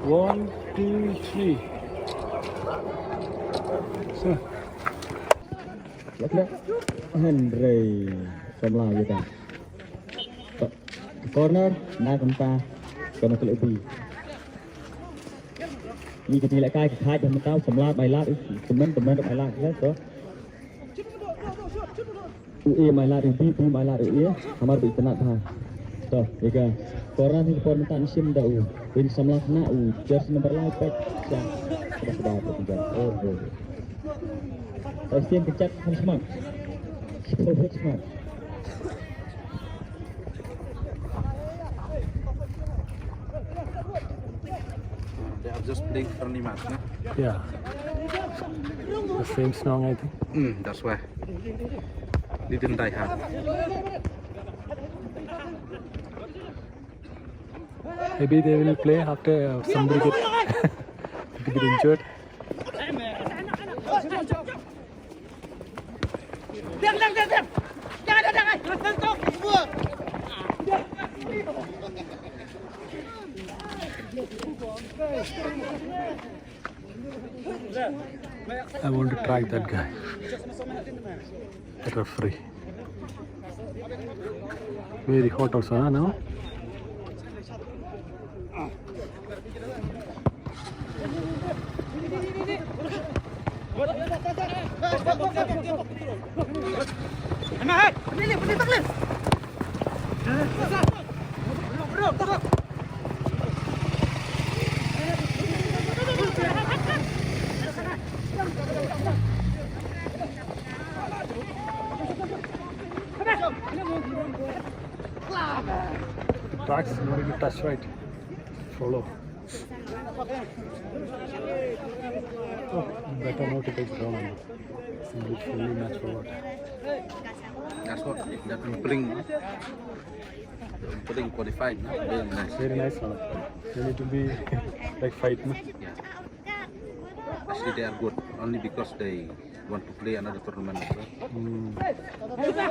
1, 2, 3. So. Lắc Henry from Lào vậy ta. Corner na cầm ta còn nó lại bị như cái lại cai khai cho mình tao sầm la bài la comment được bài la hết đó bài la đi bài la đi hamar bị kena tha to ega corner thì corner tan sim dah win sầm la kena jersey number 8 ya sudah penjar oh Pasti kecak harus smart smart They are just playing friendly match, no? Yeah. The same song, I think. That's why. Didn't die hard. Maybe they will play after somebody get injured. I want to try that guy. The referee. Very hot also, huh, now? Tracks not even touch right. Follow. Oh, better not to take it down. It's fully match forward. That's what that playing qualified, no? Very nice. Very nice one. They need to be like fight, no? Yeah. Actually, they are good only because they want to play another tournament as well.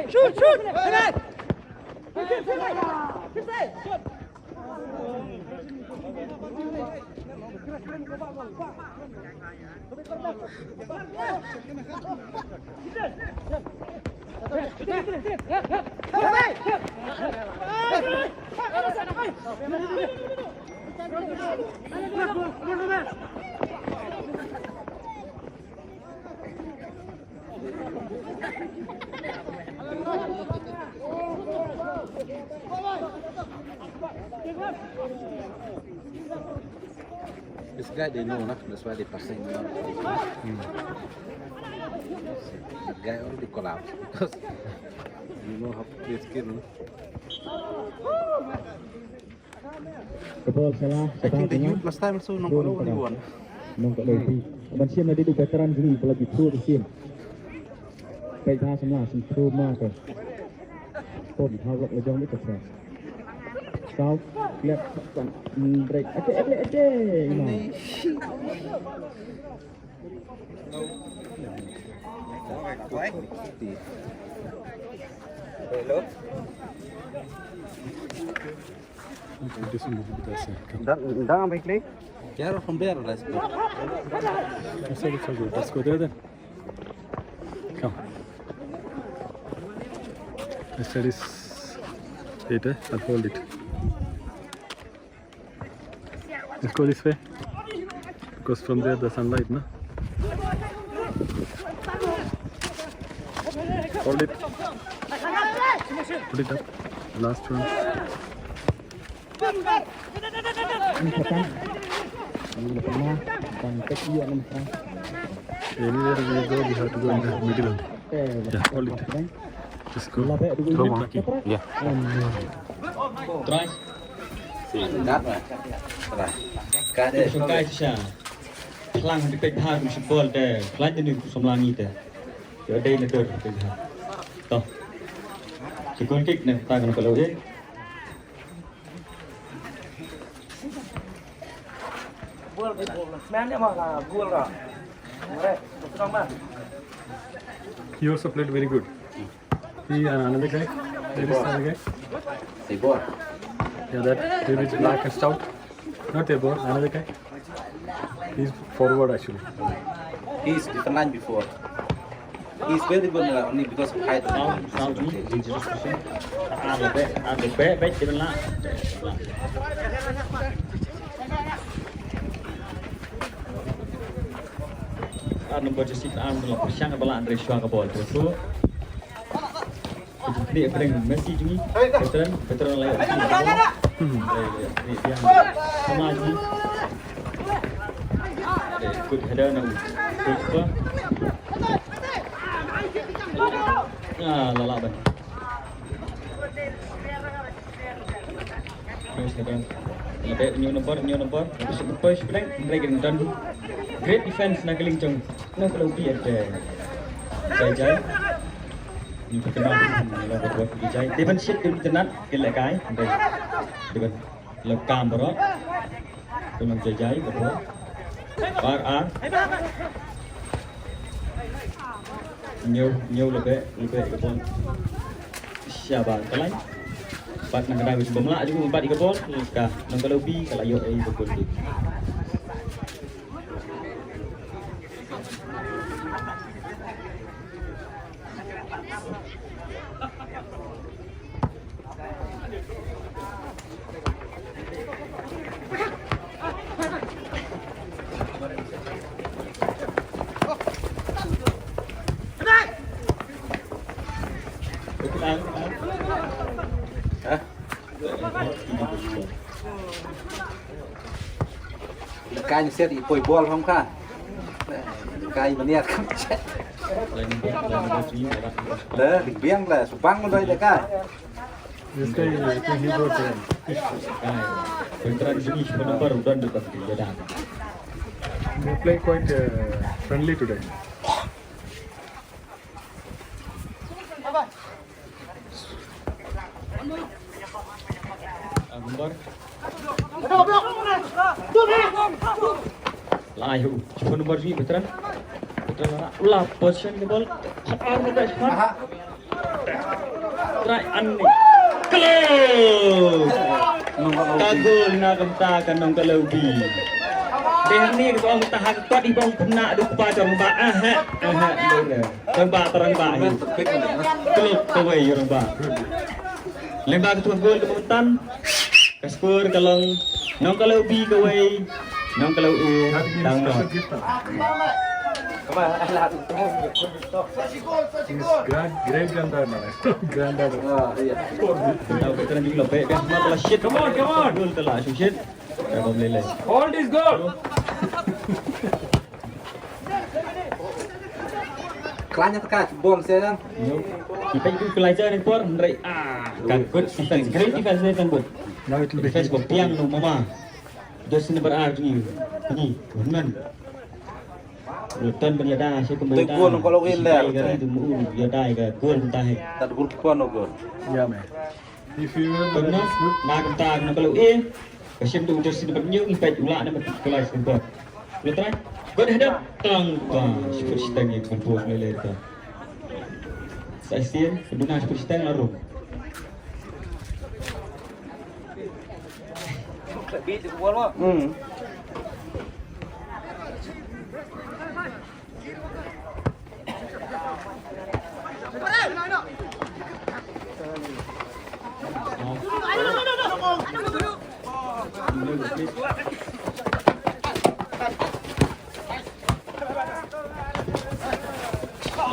Shoot! This guy they know, no? That's why they passing. That guy already collapsed because you know how to play skill. No? Betul salah. I think the youth last time also number only one. Nombor lebih. Ban sim tadi du veteran juga apalagi pro di sim. Baik dah semua sim pro mah ke. Pun hal lok lejong itu ke. Kau lihat kan break. Aje. Ini. Hello. This will be the best. Don't make play. Yeah, from there, let's go. It's so good. Let's go there then. Come. This side is it, I'll hold it. Let's go this way. Because from there the sunlight, no? Hold it. Put it up. Last one. Anywhere we go, we have to go in the middle. Yeah, hold it. Just go. Throw monkey. Yeah. Try. Đắt rồi. Rồi. Cái đấy. Chúng ta sẽ khlang bị bệnh hai cũng support để khlang cho nên sống lang như thế. Ở đây là được bệnh hai. Đó. Chỉ con kích này ta còn có lâu hết. He also played very good. He and another guy. There is another guy. Thì bố. Yeah, that there is black and stout. Not above, another guy. He's forward actually. He's different line before. He's very good only because of height. Sao chứ gì chứ là bé bé chỉ bên lá nomor jersey là sang cái balan dari Shua ke bawah tu. Dia kering Messi juga. Veteran lain. Dia sama aja. Good header nak. Good. Lalak ban. Sekarang lebih new number. Push blank mereka dan great defense nak keling nak kalau dia Jai. Ni perkenal là một vật bị cháy. Để vẫn siết internet cái lại cái đây. Để vẫn là cam đó. Tôi làm cháy một đó. Bar nhiều là bé cái con. Siapa kalai? Pat nak kena wis bomla juga empat di kebon. Ka nang kalau bi kalau yo betul. Cái xe thì quẩy ball không kha. Cái mà nè không chết. Đấy, đỉnh biếng là sụp băng đây là cái. This guy, I think he brought Veteran sini sebenarnya baru dan dekat dia dah. they play quite friendly today. Nomor. Layu, cuma nomor sini veteran. Ulah position the ball. Try ani. Close. Kagul na kamta kanong kalaubi. Deh ni ko ang tahan ko di bang puna du pa jong ba ni. Jong ba terang ba. Klub kawai jong ba. Lembag tu gol ke Muntan. Kaskur kalong nong kalaubi kawai. Nong kalau dang no. Great granddaughter. Granddaughter. Tahu veteran juga lebih kan semua telah shit. Come on. Gol telah shit. Dah boleh leh. Hold this goal. Klanya tekan ball saya kan. Kita itu pelajar ni pun merai kan good defense. Great defense ni kan good. Now it will be Defense berpiang no mama. Jersey number R ni. Ni, benar. Lutan berjada saya kembali. Gol kalau win lah. Itu mu berjada ke gol entah. Tak gol kuan no gol. yeah, man. If you will, Benar. Nak entah nak kalau Kasi tu jersey number new impact ulah nak kelas tempat. Lutan. Good header. Tang. Super stang yang kompos lele tu. Saya sien kedua super stang lalu.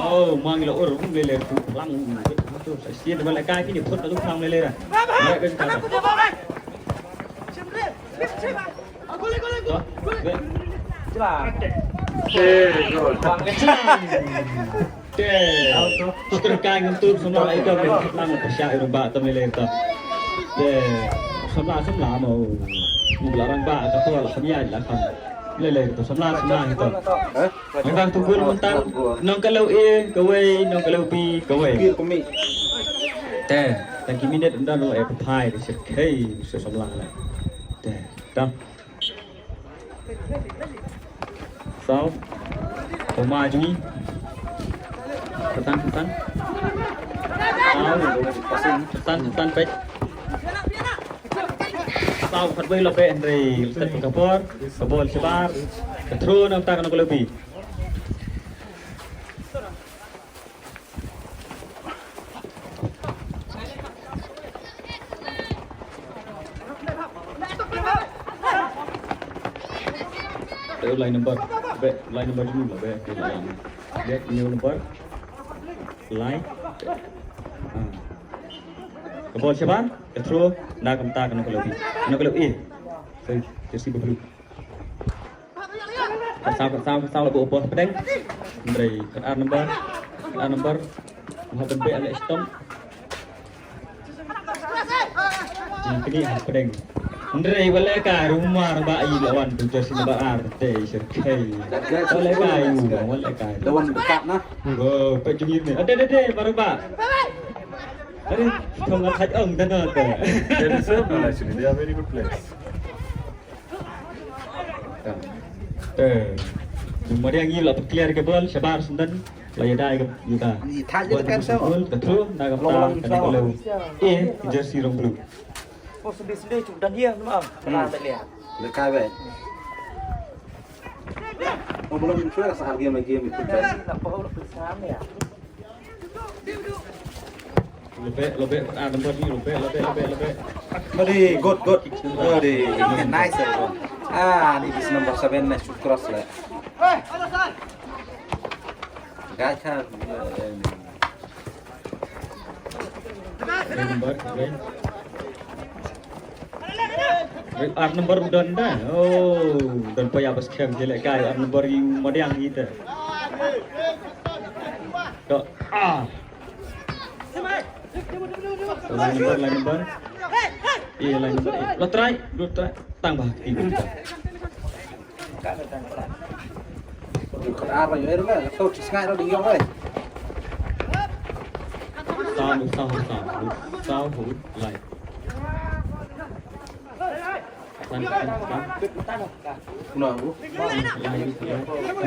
Oh, mang là orang lele tu lang tu. Saya sien depan lekai ni pun tu lang lele dah. Mereka kan kata. Terkait untuk semua itu memang persiap rumah atau melentang. Semua mau larang bah atau lah kami aja lah kan. Lele itu semua itu. Memang tu gol mentang. Nong kalau kawai, nong kalau pi kawai. Tak kini dia dah lo pie di sekai sesemua lah. Dah. Sao? Toma juga. Tetan. Tetan baik. sao phật với lộc bẹ rồi tật cà bol sebar ketru nam ta kana lebih line number dulu lah bẹ lihat new number line Kebol siapa? Ketru, nak kamta kena kalau ini, jadi berbulu. Kasau lagu apa pedang? Dari kan number, maupun B ada istom. Jadi ini pedang. Dari boleh kah rumah bayi lawan tu jadi nampak arte serkai. Boleh kah? Lawan dekat nah. Oh, pejungi ni. Ada baru pak. Aduh, không ăn thạch ông thân hơn kìa. They deserve well actually. They are very good players. Cuma dia ngil lah clear ke ball, sebar sundan, lagi dah ke juga. Thay je kan sao? Betul, dah ke tak kalau. Jersey rong blue. Oh, sedih-sedih cuk dan dia, maaf. Pernah tak lihat. Dekat vậy. Belum influence harga game itu. Tak tahu nak bersama ya. Lebih number ni lebih. Very good. Very nice. Ni bis number 7 na shoot cross lah. Gacha. Number udah dah. Oh, dan payah pas kem jelek kai number yang madiang gitu. Dok. Line number. Iya line number. Lo try, tambah tiga. Kalau apa ya lah, tahu cisngai lo diong oi. Sao hụt lại. Nah,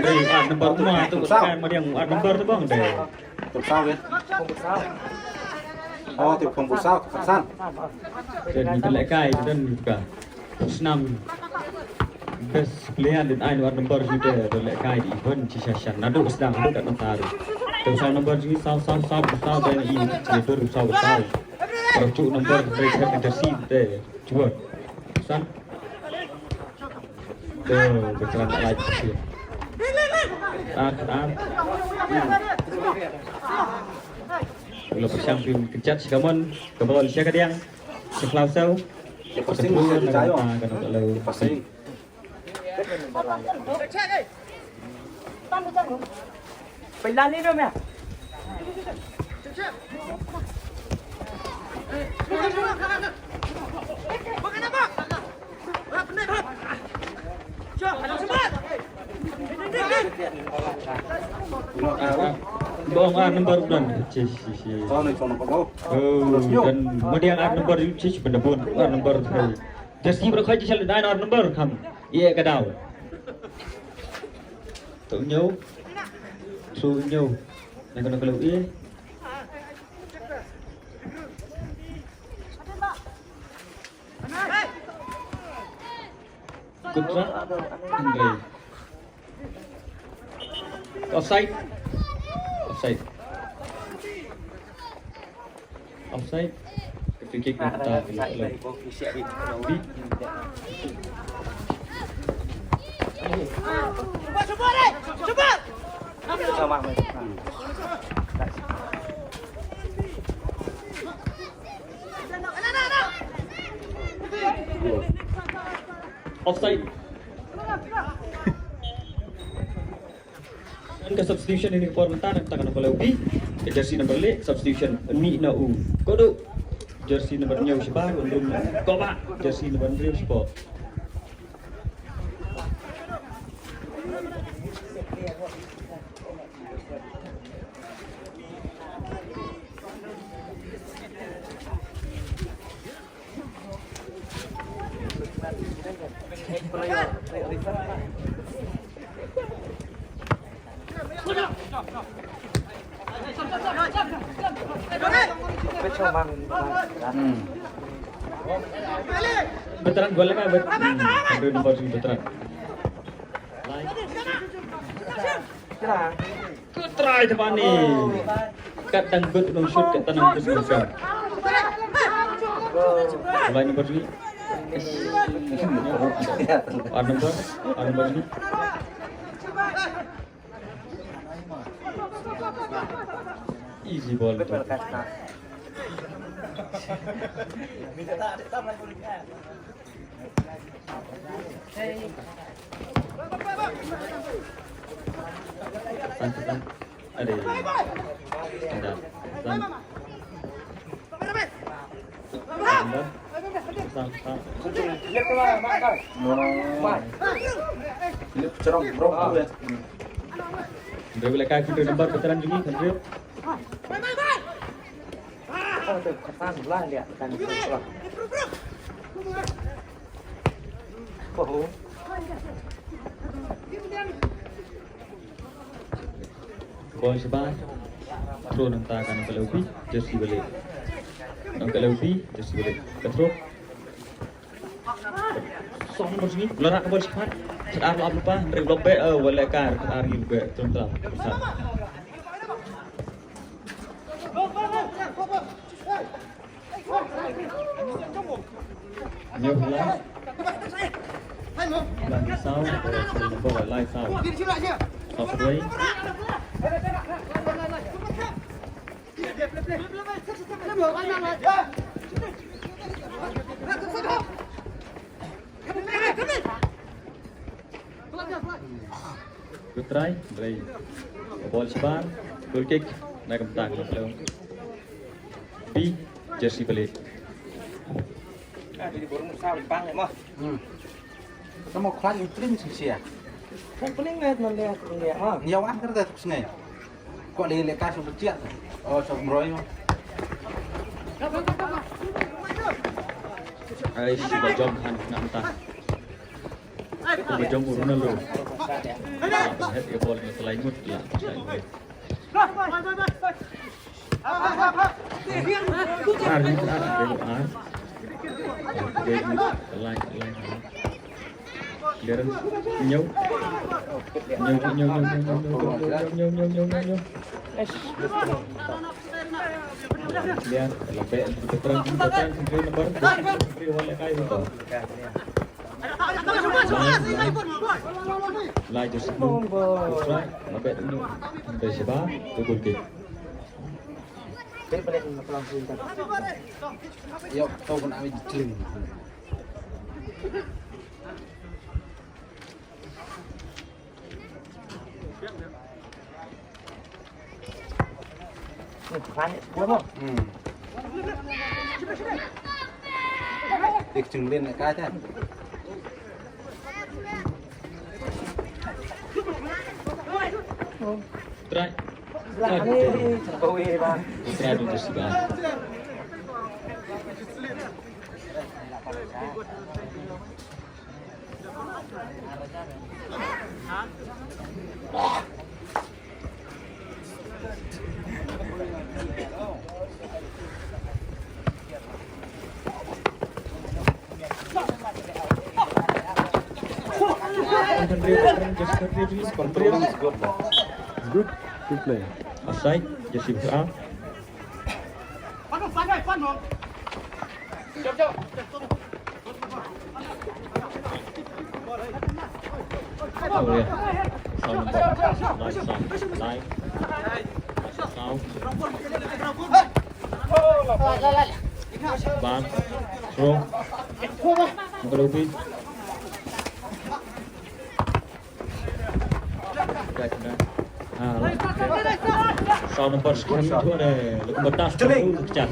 Đây number tu mah tu kan madiang number tu bang deh. sao vậy? Oh, thì không sao, san. Dan itu lekai dan juga senam. Best player dan ain number juga dan lekai di event Cisashan. Nado sedang ada kat Nataru. Terus number ni sao dan ini itu sao. Kalau cuk number mereka jersey deh. Cuba. San. Berjalan lagi sih. Kalau champion kejat si Kamon, kebal siapa dia? Si Klausel. Pasti bisa dicayo. Pasti. Pelan ni dong ya. Bohong number dan cis. Oh, ni cuma kau. Dan kemudian number cis benar-benar number tadi. Jadi berkait cis ada number kamu. Iya kadau. Tụi nhau. Này còn cái lựu ý. Good run. Offside. Cái free kick của ta thì là offside. Ke substitution ini permintaan tangan oleh Ubi. Jersey number 8 substitution ni na u. Kodo jersey number nya siapa? Undung Koba jersey number 3 siapa? Veteran gol kan Andrew nomor 7 veteran. Good try teman ni. Kadang good long shoot kat tangan terus bukan. Line nomor 2. Nomor ni. Easy ball. Santai. Ada. Dia boleh kaki ke nomor veteran juga kan dia. Oh, tu kesan lah lihat kan itu lah. Oh. Ball sebar. Throw nanta kan ke lebih jersey balik. Nang ke lebih jersey balik. Throw. Song nomor sini. Larak ball cepat. Sedar apa? Dari blok B boleh kar hari B terus besar. Nhiều lắm. Lần sau bộ lại sau. Off way. Good try. Dari ball sebar, goal kick, naik ke belakang belum. B jersey balik. Jadi baru sao di pang mah. Kamu kelas yang paling sih. Kan paling lihat lihat mah. Nyawa kan tetap sini. Kok lihat kasih berciat. Oh, Roy. Ai sudah jom kan nak entah. Sudah jom Ronaldo. Head ke ball ni selain mut lah. Darren nhau. Lihat, lampai veteran sendiri nomor sendiri oleh kai itu. Lai just try, lampai itu dari siapa? Gol kick. Balik pulang sebentar. Yuk, kau pun ambil jeling. Panik, belum? Dik cenglin nak kaya. Try. Ini bang. Try dulu sebentar. Good. Good play. Offside, jersey berang. Oh ya. Sound nice sound. Live. Sound. Bang. Throw. Ngelobi. Sau nomor sekian itu ada lepas dulu kejar.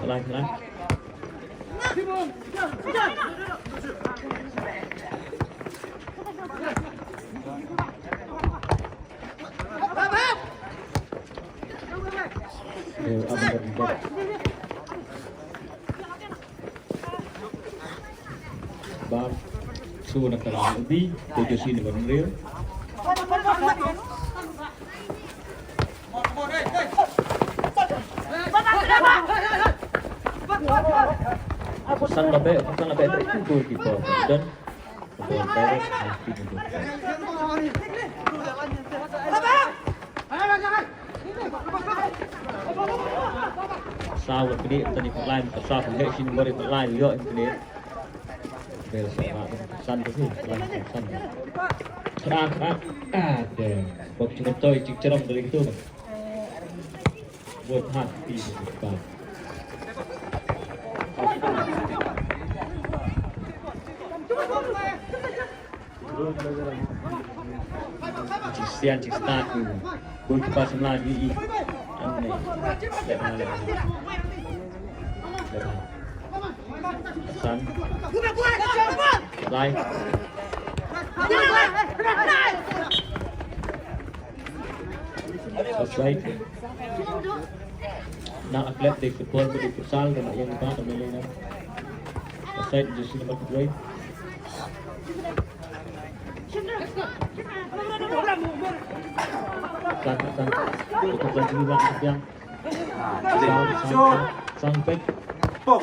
Lain. Kesuhu nak terang lebih, tujuh sini bermeriah. Pesan lebih itu goalkeeper dan Bola Perez mesti duduk. Sao được cái điện tadi lain sao cũng hệ sinh beri lain juga ini. Bel sama san tu sih, san. Serang ada. Bok cuma toy cik ceram dari itu. Buat hati depan. Cistian cik start tu. Gol kipas lagi. Aneh. San. Lai. Offside. Nak atlet di football di futsal dan yang kita kembali nak. Offside jersey nomor 2. Sang untuk lagi bilang yang sampai Pok,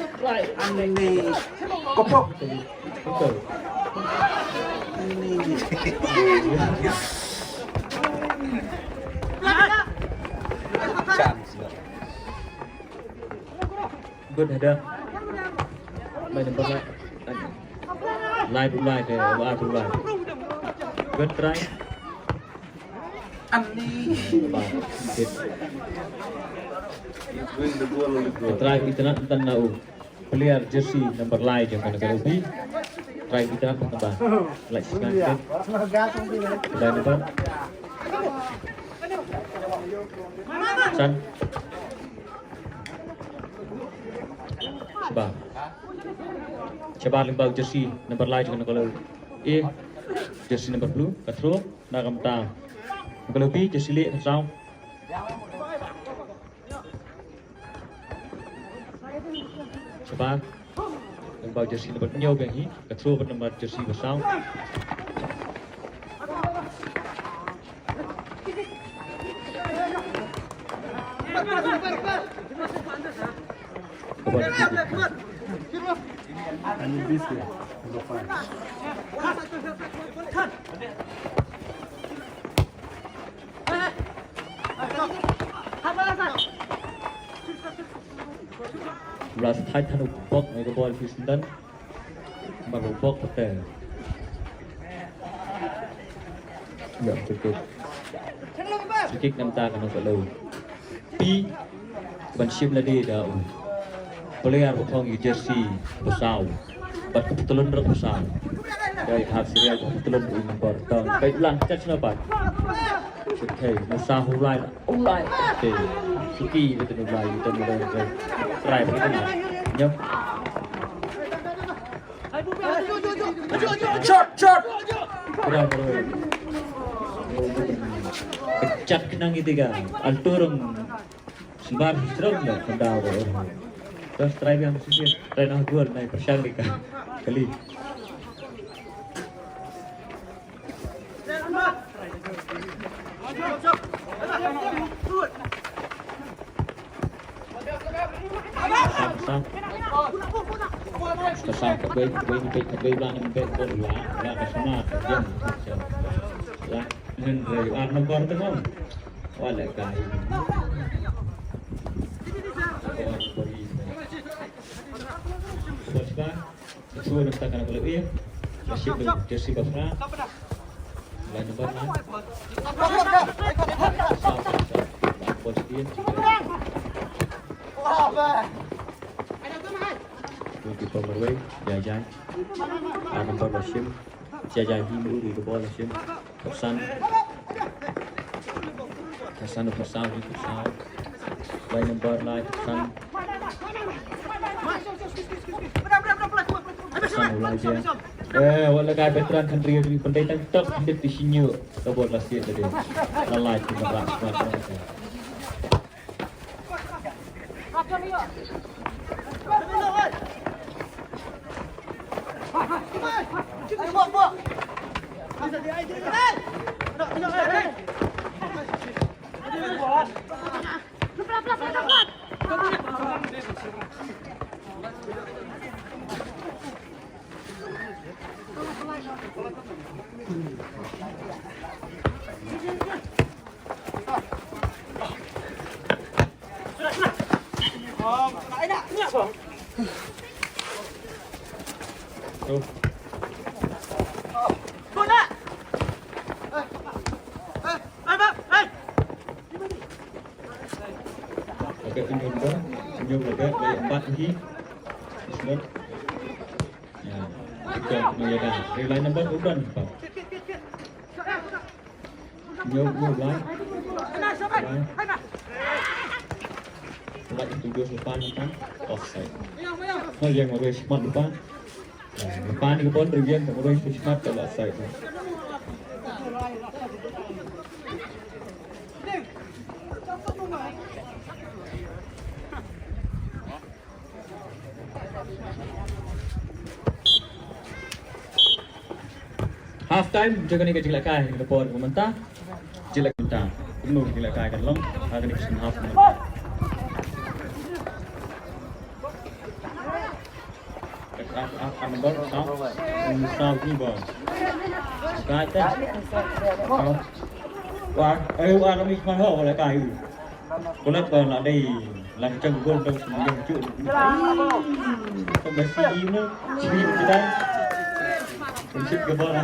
aneh nih. Kopok. betul. Chance. Good ada. Main nomor line deh, wah tu line. Good try. Win the goal only goal. Try kita nak tahu player jersey number line yang kena lebih. Try kita nak tambah. Like sekarang. Dan apa? San. Coba limbau jersey number line yang kena jersey number blue. Katro nak kamta. Kalau lebih jersey lek sao. Coba limbau jersey number nyaw bagi. Katro bernama jersey bersau. Belas thái thân bốc này cái ball Houston mà một bốc có thể nhận được kick năm ta kan kalau pi ban sim lagi dah player bokong jersey besar bat kebetulan ber besar dari hasilnya kebetulan impor tahun baiklah catch dapat okay masa hulai okay suki betul hulai itu mulai try begitu nyam shot berapa pecat kenang itu kan alturung sebar serem dah kendau terus try yang sih try nak gol naik persyarik kali kesal ke belan ke bola ya kesana jam ya nên rồi ăn nó con tới không qua lại cái Semua nak takkan aku lebih, masih belum jersey bafra, lain nomor lah, posisian, di pemerway, jajai, nomor Hashim, jajai himu di bawah Hashim, Hasan di Hasan, lain nomor lain Hasan. Mulai dia. Wala kay veteran country di pandai tangkap hendak disinyo. Kabut lasi tadi. Lalai cuma rak semua. Tuh. Oke, senyum lebih dari 4 lagi. Bismillah. Ya, kita menyadah. Relay number udah nih, Pak. Senyum lagi. Setelah itu dia depan kan offside. Nah, yang mulai smart depan. Nah, depan ini pun bagian mulai smart ke offside. Half time jaga ni kecil kai depan komentar jelek mentah penuh jelek kai kan long hari ni kesan half time number sao ni bang kai teh wah wah nó bị mang hộ lại kai con lớp là đây làm chân gôn đâu dùng chữ không phải suy nữa chỉ kita Prinsip gebol lah.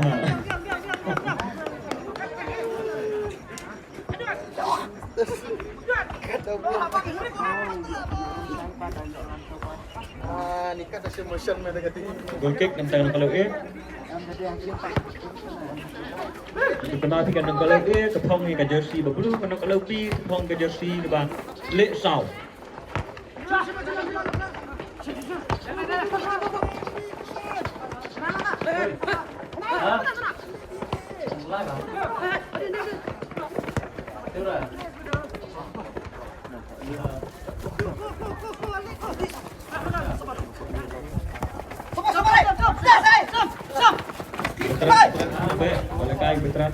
Ni kan ada motion mana kata ni. Goal kick yang tangan kalau Itu kena thì kan kalau kepong ni ke jersey berbulu kena kalau B kepong ke jersey di bang lek sau. Boleh kain betrat.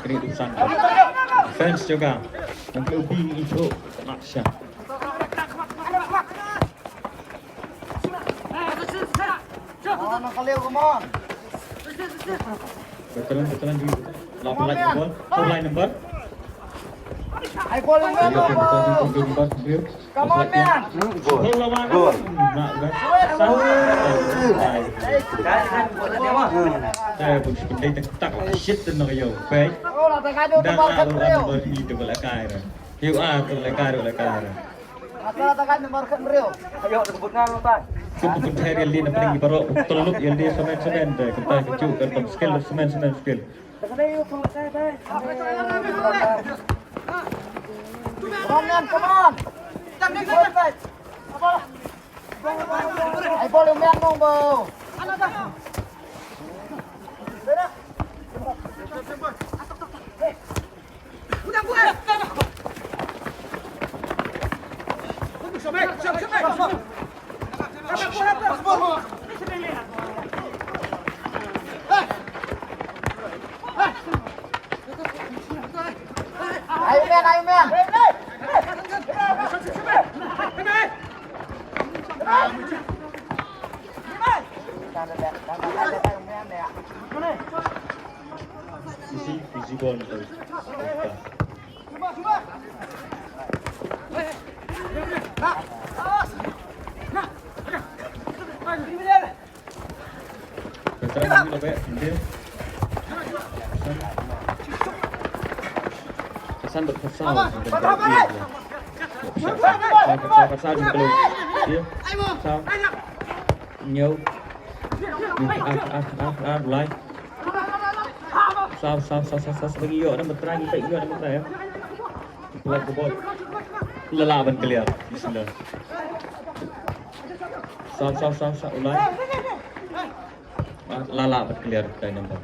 Kini urusan. Fans juga. Nanti ubi itu nak syah. Betulan di 8 line number, 4 line number. Ai bola number. Come on man. Gol lawan. Nak kan. Saya pun seperti tak shit dan nak yo. Baik. Dan ada di tu belakang. Yo tu belakang. Katakan nomor kan Rio. Ayo sebutkan lo Pak. Kita pun cari yang dia paling baru tolong yang dia semen deh. Kita kecil kan skill semen skill. Come on. Ai bola men mong bo. Udah buat. Ayo men. Easy ball tu. Betul ni lebih dia. Kesan berkesan. Kesan juga belum. Dia. Nhiều. Lại. Sao bagi yo nak berterang kita yo nak berterang ya. Buat bol. Lelaban clear. Bismillah. Sao ulai. Lalaban clear dari nombor.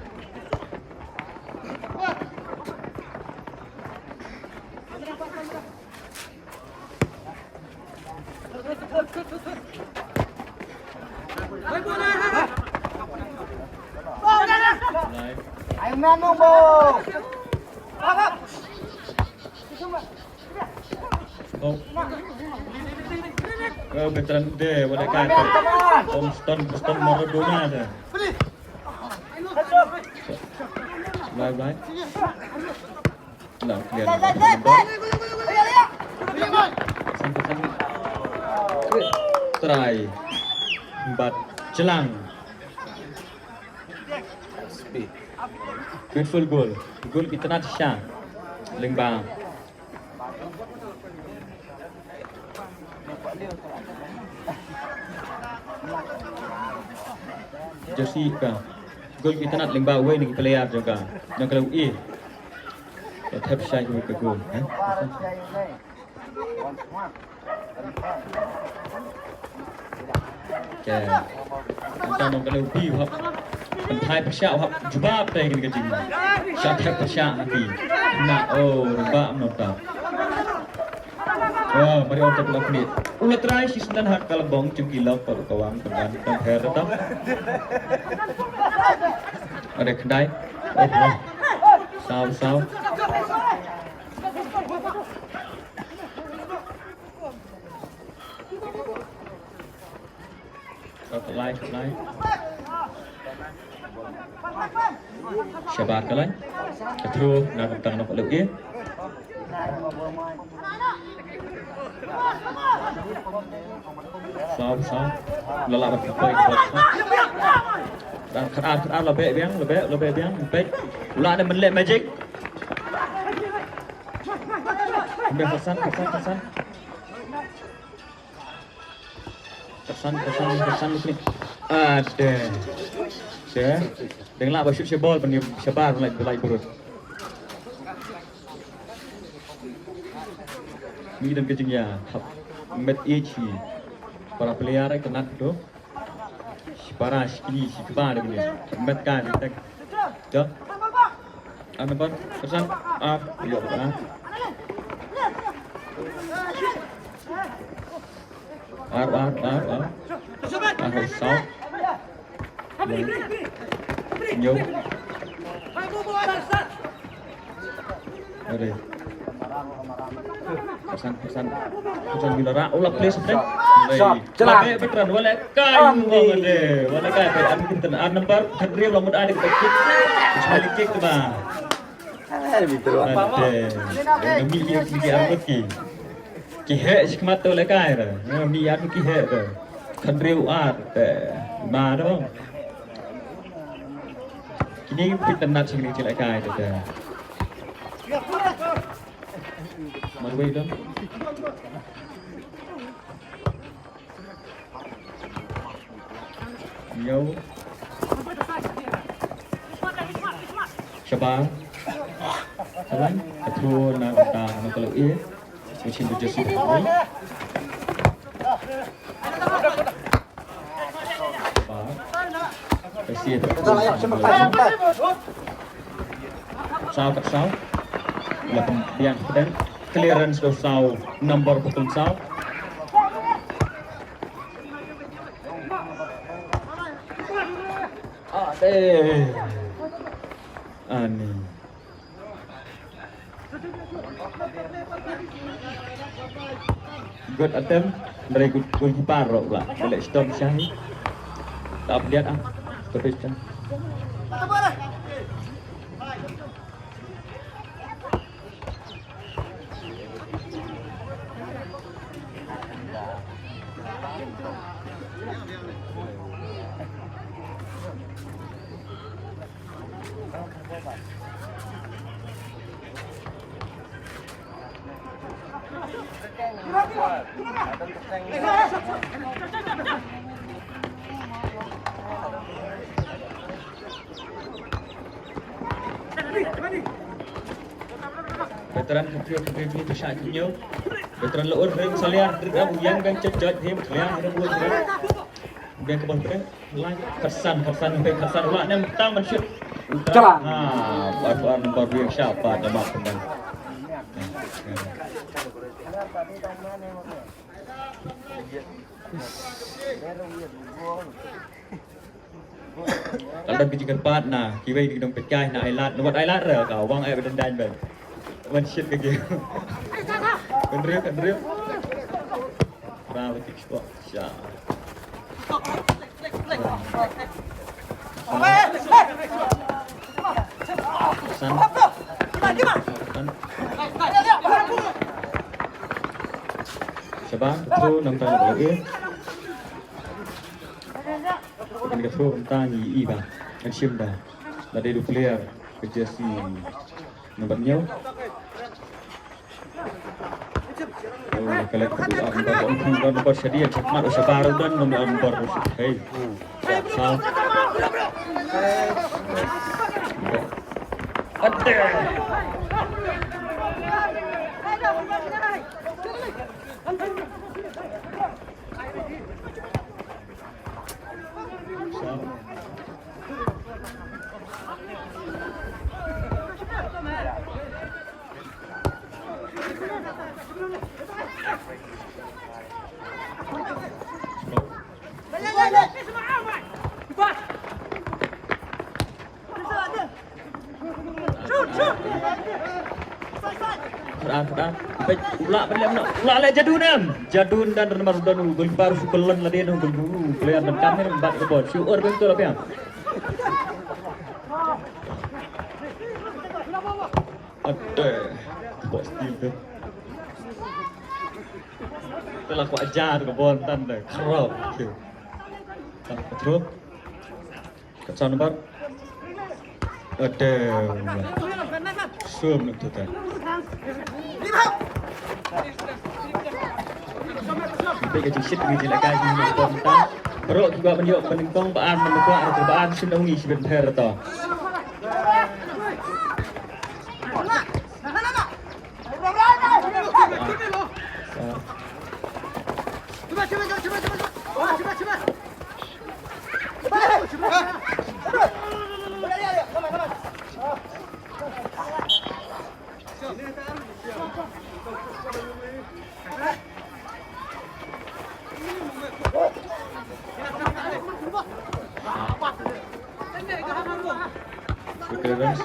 Ayo men dong bos. Oh. Veteran deh, boleh kan? Om Stone Maradona dah. Bye. Lah, clear. Try. But celang. Speed. Beautiful goal. Goal इतना अच्छा. Lembang. Jersey ka. Goal kita nak lembang away ni player juga. Dan kalau tap shot ke goal. Okay. Kita nak kalauครับคนไทยประชาครับจุบาไปกันจริงชาติประชาnanti nak rubah menota mari kita pelak ni ulat try season hak kalbong cungkilok kalau kawan teman compare tetap ada kedai sao Apply. Syabar kalan. Terus nak tang nak lagi. Sao. Lalak apa ikut. Dan khar lebih biang. Baik. Ulah ada menlet magic. Ambil pesan. Pesan ni. Ada. Dengarlah basut sebol penim sebar mulai turun. Ni dan kecingnya. Met ichi. Para player kena tu. Para skili sikba begini. Met kan tak. Jom. Ambil pesan. Lihat apa. Harus sao. Nhiều. Ada. Pesan Bilara. Ulah please friend. Celah. Veteran boleh kan. Boleh kan. Kita number hadri lomud ada kita kick. Sekali kick tu bang. Kami dia apa ki? Kihe sikmat tu boleh kan? Kami ada kihe tu. Hadri ma dong. Kini kita nak sini cilakai tu. Malu dong. Yo. Siapa? Jalan. Betul nak kalau macam tu jersey. Kasih tu. Sao. Lapan yang dan clearance do sao number betul sao. Ani. Good attempt dari goalkeeper pula. Boleh stop Syahid. Tak update Stopation. Veteran kecil ni pesat punya. Veteran luar ring salian dribble yang kan cecot hem salian ada buat dia. Dia ke bawah line kesan ulah nem tang mensyut. Jalan. Batuan nomor yang siapa nama pemain. Kalau dah kerja keempat, nah, kira di dalam pecah, nah, ailat, buat ailat re, kau bang air dan dan. One shit ke gitu. Kendrip. Bravo, tikspot. Siap. Sebab tu nampak lagi. Kan kita tentang iba, action dah. Dari dua player kerja si nampak kalau kedua nomor sedia cepat sebaru dan nomor hey sal ada Ulah le jadun dan nomor dan gol baru sukulan la dia gol dulu player dan kamera mbak ke bot sure betul apa yang ada bot itu telah ku ajar ke bot tanda kerap tu terus kesan nomor ada sum itu kan Sampai ke shit ni jelek lagi ni kontan. Perut juga menjawab penengkong baan menekuak atau baan sudah ngi sebentar tau. Clearance.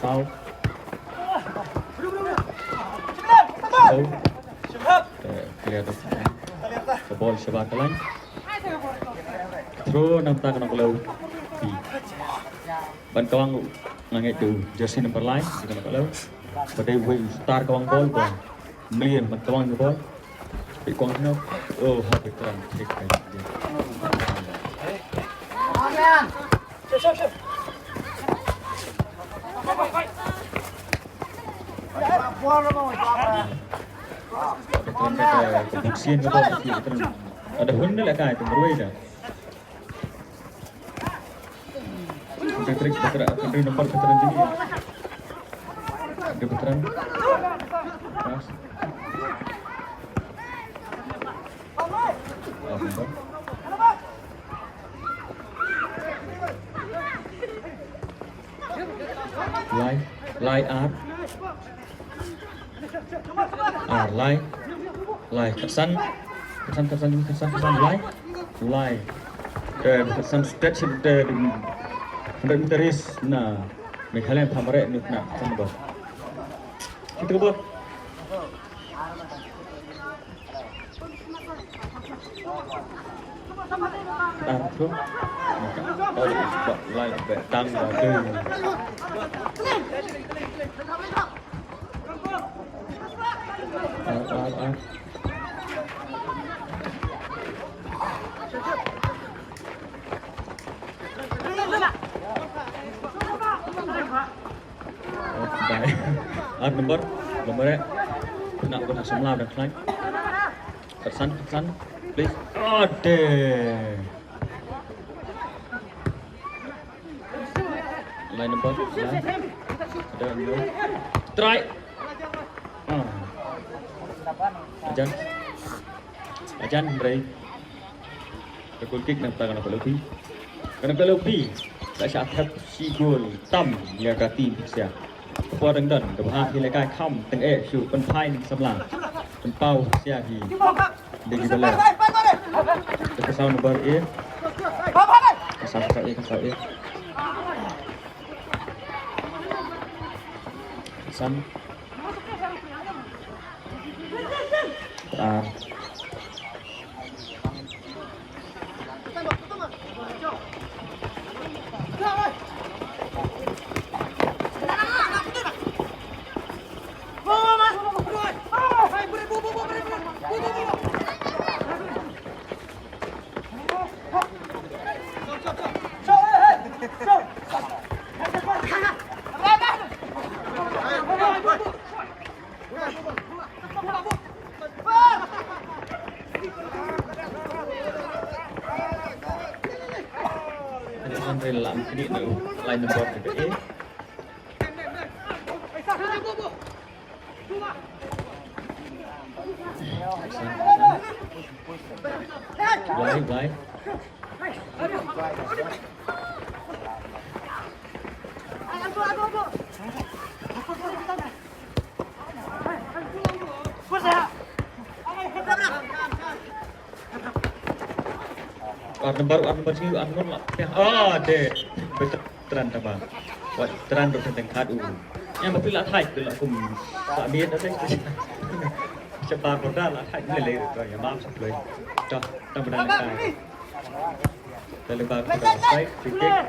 Sau. Kelihatan. Kebol sebelah lain. Throw nampak kena kalau. Ban kawang ngangit tu jersey number line kena kalau. Pada way star kawang ball tu. Million ban kawang tu ball. Kawang tu. Oh, habis terang take back. Shut. Kebuksian ada Honda lah kan itu berway dah. Trik country nomor veteran tinggi. Ada veteran. Line art. Line kesan line kesan stretch dari teris nah Meghalaya pamare nih nah sama kita buat tuh kalau line betang tuh nomornya nak guna semula dan lain kesan please line nomor ada try ajan beri goal kick nampak kena lebih tak syarat si gol tam yang kati bisa พอดังดันกับอาที่รายการค่ำตั้งชูเป็นไพ่หนึ่งสำหรับเป็นเป้าเสียทีเด็กไปเลยจะกระซ้อนเบอร์เอกระซ้อนเอกซ้ำSampai lam kini tu lain nombor tu Baik. Nomor sini lah. Oh, deh. Betul tambah. Buat teran tu tentang kadu. Yang betul lah thai tu lah kum. Tak biar dah saya. Cepat korda lah thai ni leh tu yang maaf sekali. Dah, tambah dah nak. Terlepas korda strike, free kick.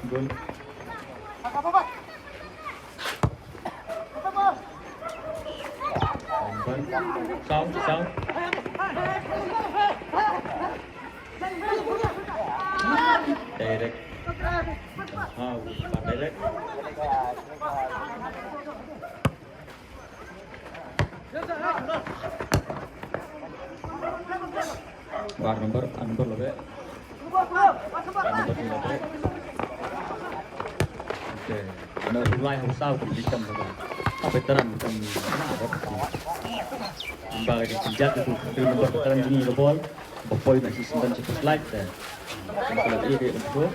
Gol. Sao. Direct. Bukan direct. War nomor lebih. Oke. Ada mulai harus tahu pendidikan apa. Veteran bukan ada. Bagi penjat itu nomor veteran ini lebol. Bopoi masih simpan cukup slide dah. Kalau ini dia betul.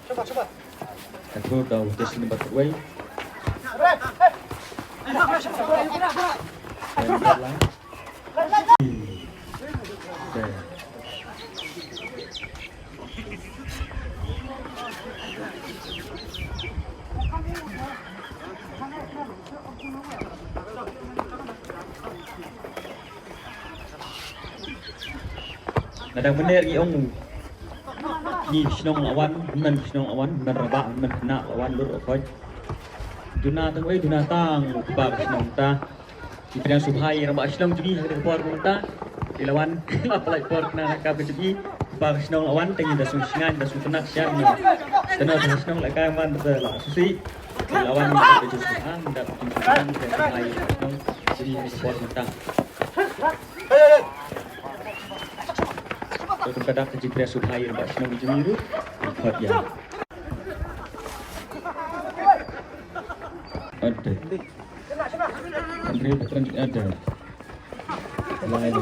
Coba. Aku dah test nomor way. Kadang benar ni ông ni senang lawan, men senang lawan, men rabak, men kena lawan lur apa. Duna tang duna tang, bab senang ta. Kita yang subhai rabak senang jadi ada kuar kita. Dilawan apalagi kuar kena nak jadi bab senang lawan tinggi dah sunsingan dah suntenak siap ni. Kena senang lagi man betul lah. Susi lawan kita jadi sunang dah sunsingan dah subhai senang jadi kuar kita. Kadang kerja kerja subhai rabak senang jadi itu. Kuat ya. Ada. Andri veteran ada. Lain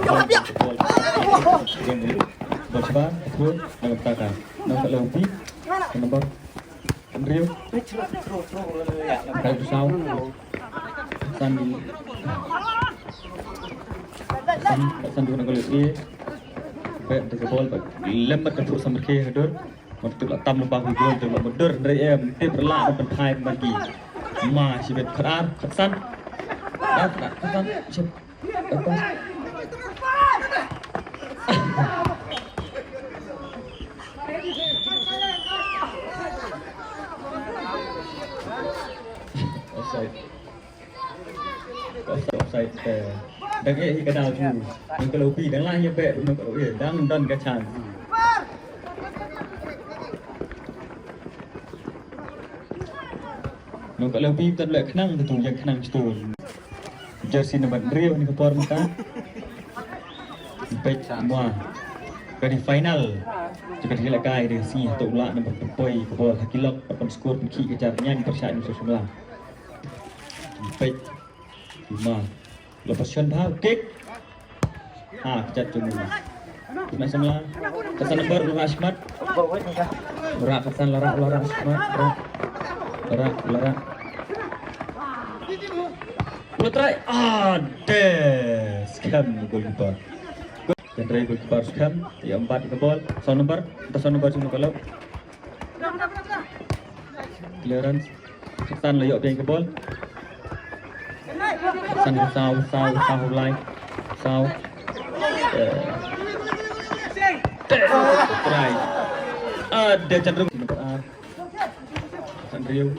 Bosba, betul, nama kata, nama Lopi, nomor Andri, kalau Sau, Sandu nak Lopi, baik dengan bol, lembat ketuk sama ke hadir, waktu lah tam lupa gol, tu lah mundur dari tim berlak dan pentai bagi, masih berkeran, kesan, kesan, apa? Offside dan ini kadal tu yang kalau pi dan lain yang baik untuk kalau dan kacang nak kalau pi tak boleh kenang tu yang kenang tu jersey nombor real ni keluar kita baik semua ke final jika dilakai dia si tu lah nombor poi bola kilok akan skor ki kejarnya di persaingan semula baik lima lepas shot kick kecat cuma Timnas Semla. Kesan nomor Lora Asmat. Lora kesan Lora Asmat. Lora. Putra scam goalkeeper. Kendrai goalkeeper scam. Yang 4 ke ball. Sound number sini kalau. Clearance. Kesan layok ke ball. Kesan sau line. Sau. Try. Ada cenderung nomor A. Sandriu.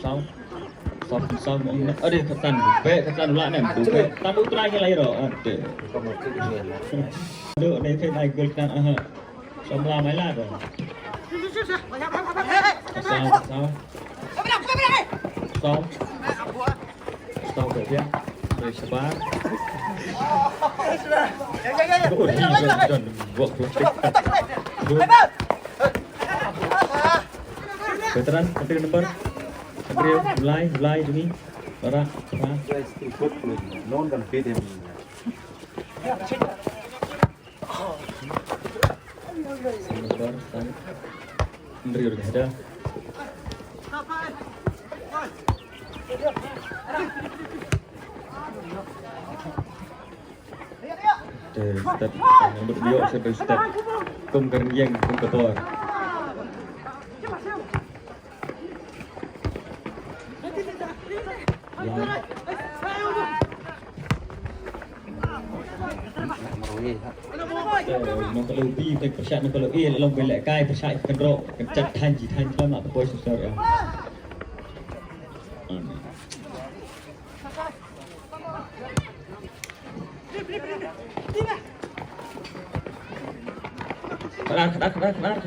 Sau mong ada kesan pula nem tu tamu try lagi ro ada duk nei kai ai gol kan Semla mai la rồi sau về phía rồi Sapa veteran country number mulai ini Lora No one can beat him. nomor Andri udah ada step nomor dia sampai step kum yang kum ketor nó có lưu bi thì có nó có lưu yên lông về lại cai phải chạy cần rộ cần chặt thành chỉ thành cho mà tôi sợ rồi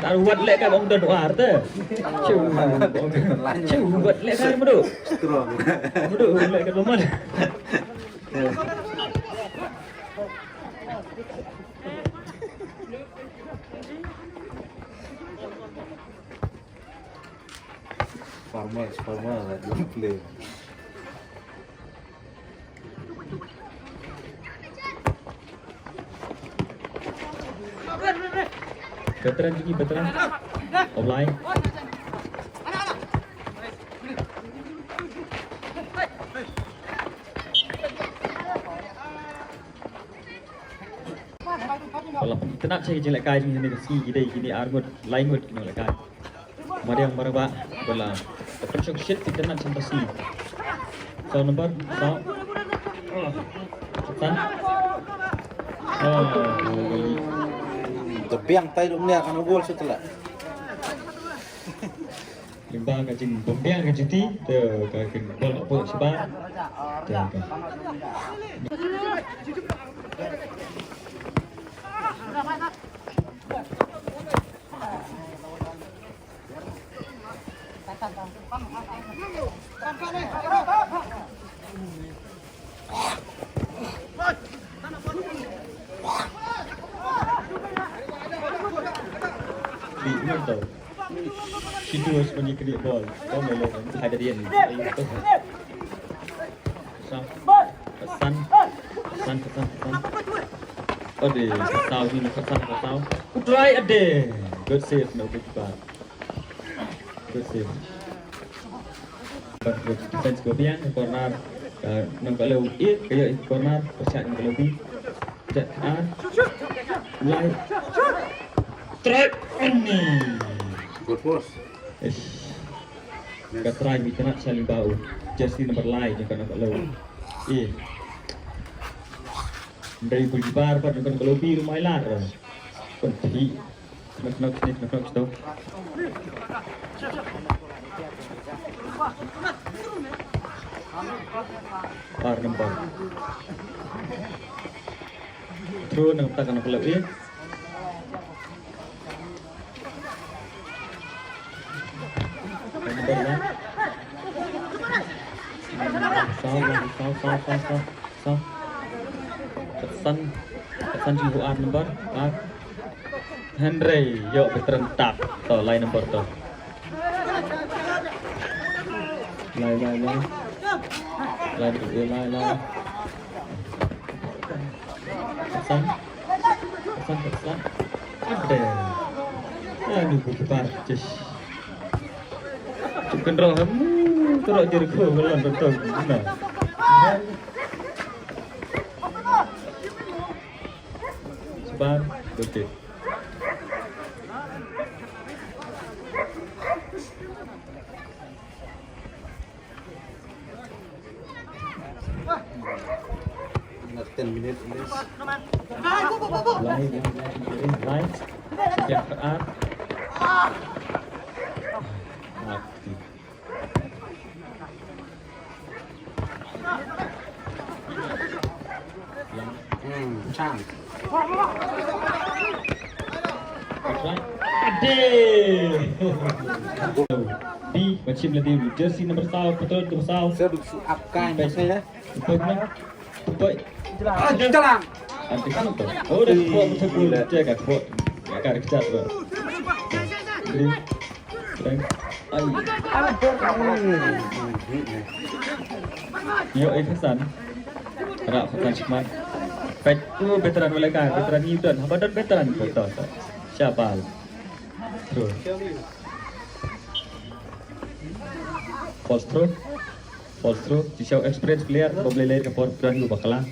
đã buat lek bóng đơn doa thế chịu buat lek cái mà được lek cái bóng mana Farmer don't play. Veteran offline kalau tenang saya jelek kai ni negasi gini armut lain mut ni lekai mari yang maraba bola construction tenang sampai sini so number so san Terbiang tay dong dia kan gol setelah. Limbang kajing bombiang kajuti tu kajing bol apa sebab Ini tu, situ sebenarnya kena bol, kau melok ada dia ni. Kesan. Ade, tahu ni kesan tahu. Try ade, good save no big bad. Good save. But defense go biang corner, nang kalau kaya corner pasal nang kalau bi. Cetak, mulai. Try ini. Good force. Katrai kita nak saling bau. Jersey nomor lain yang kena kalau. Dari Bulbar pada kan kalau bi rumah lar. Penting. Nak tu. Par nombor. Terus nak takkan kalau Sao kesan juaan nomor Henry yuk berentak to line nomor to line San ada aduh kebar just cukup roham terus jadi kau belum betul nah sebar betul Not 10 minutes less. Lain ya kear mati Chance. Ade di macam lagi jersey nomor 1 betul nomor 1 Saya duduk upkan saya. Betul Jalan. Nanti kan tuh. Oh, udah buat betul cek kan buat. Ya kan kecat tuh. Yo Hasan. Rak Hasan Syukman. Pet tu veteran Malaka, veteran Newton. Apa dan veteran betul. Siapa? Tuh. False through. Di show experience player boleh lahir ke Portugal juga bakalan.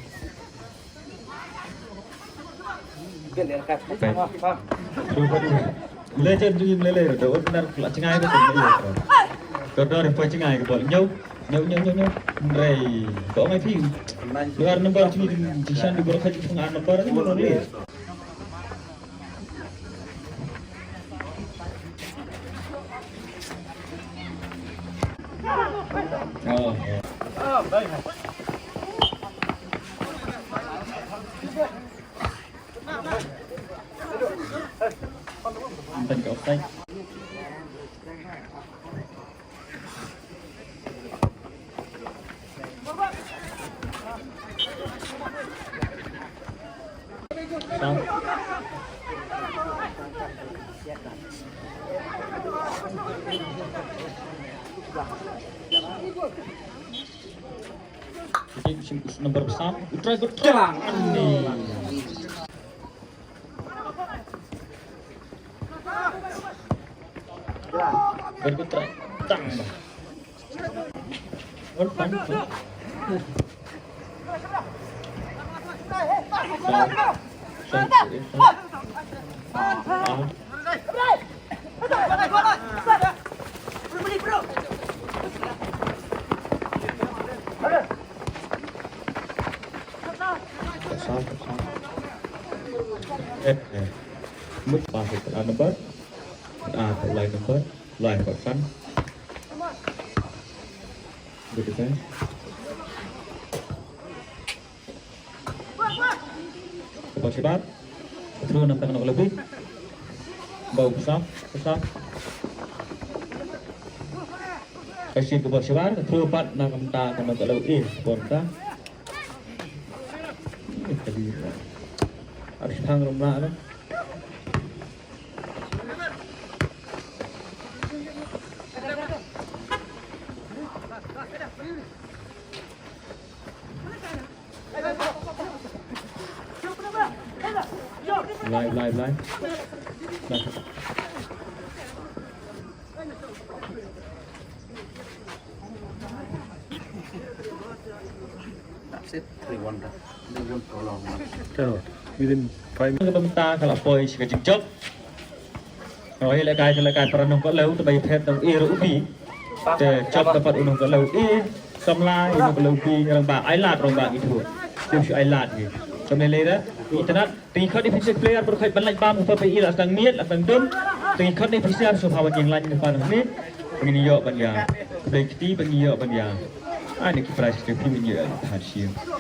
Legend juga meleleh, dah benar pula cengai tu meleleh. Kau repoy cengai ke bola, nyau, Ray, kau mai film. Luar nombor tu di sana di bawah pengah nombor ni mana ni? Oh. Baik. Tadi ke offside. Sam. Nomor besar, Utra jalan. Berputar, tang. Orpan. Mức ba thì là number line number line của fan good defense Kepala Sebar terus nampak nak lebih bau besar kasih Kepala Sebar terus pat nak minta nak lebih bonta tadi harus hang rumah lah. Live. That's it. 3-1 dah. 3-1 prolong. Cannot. Within 5 minutes. Pemerintah kalau poi suka cicok. Kalau lekai peranung kalau tu bagi pet tu rupi. Cop dapat unung kalau samlai unung kalau pi orang bak ailat orang bak itu. Dia si ailat ni. Macam ni lah. Internet tingkat defensive player berkait banyak bam upah pi lah sedang miat lah sedang dom. Tingkat defensive sohawan yang lain depan ni. Begini yo banyak. Baik ti begini yo banyak. Ini kiprah sekali begini yo hasil.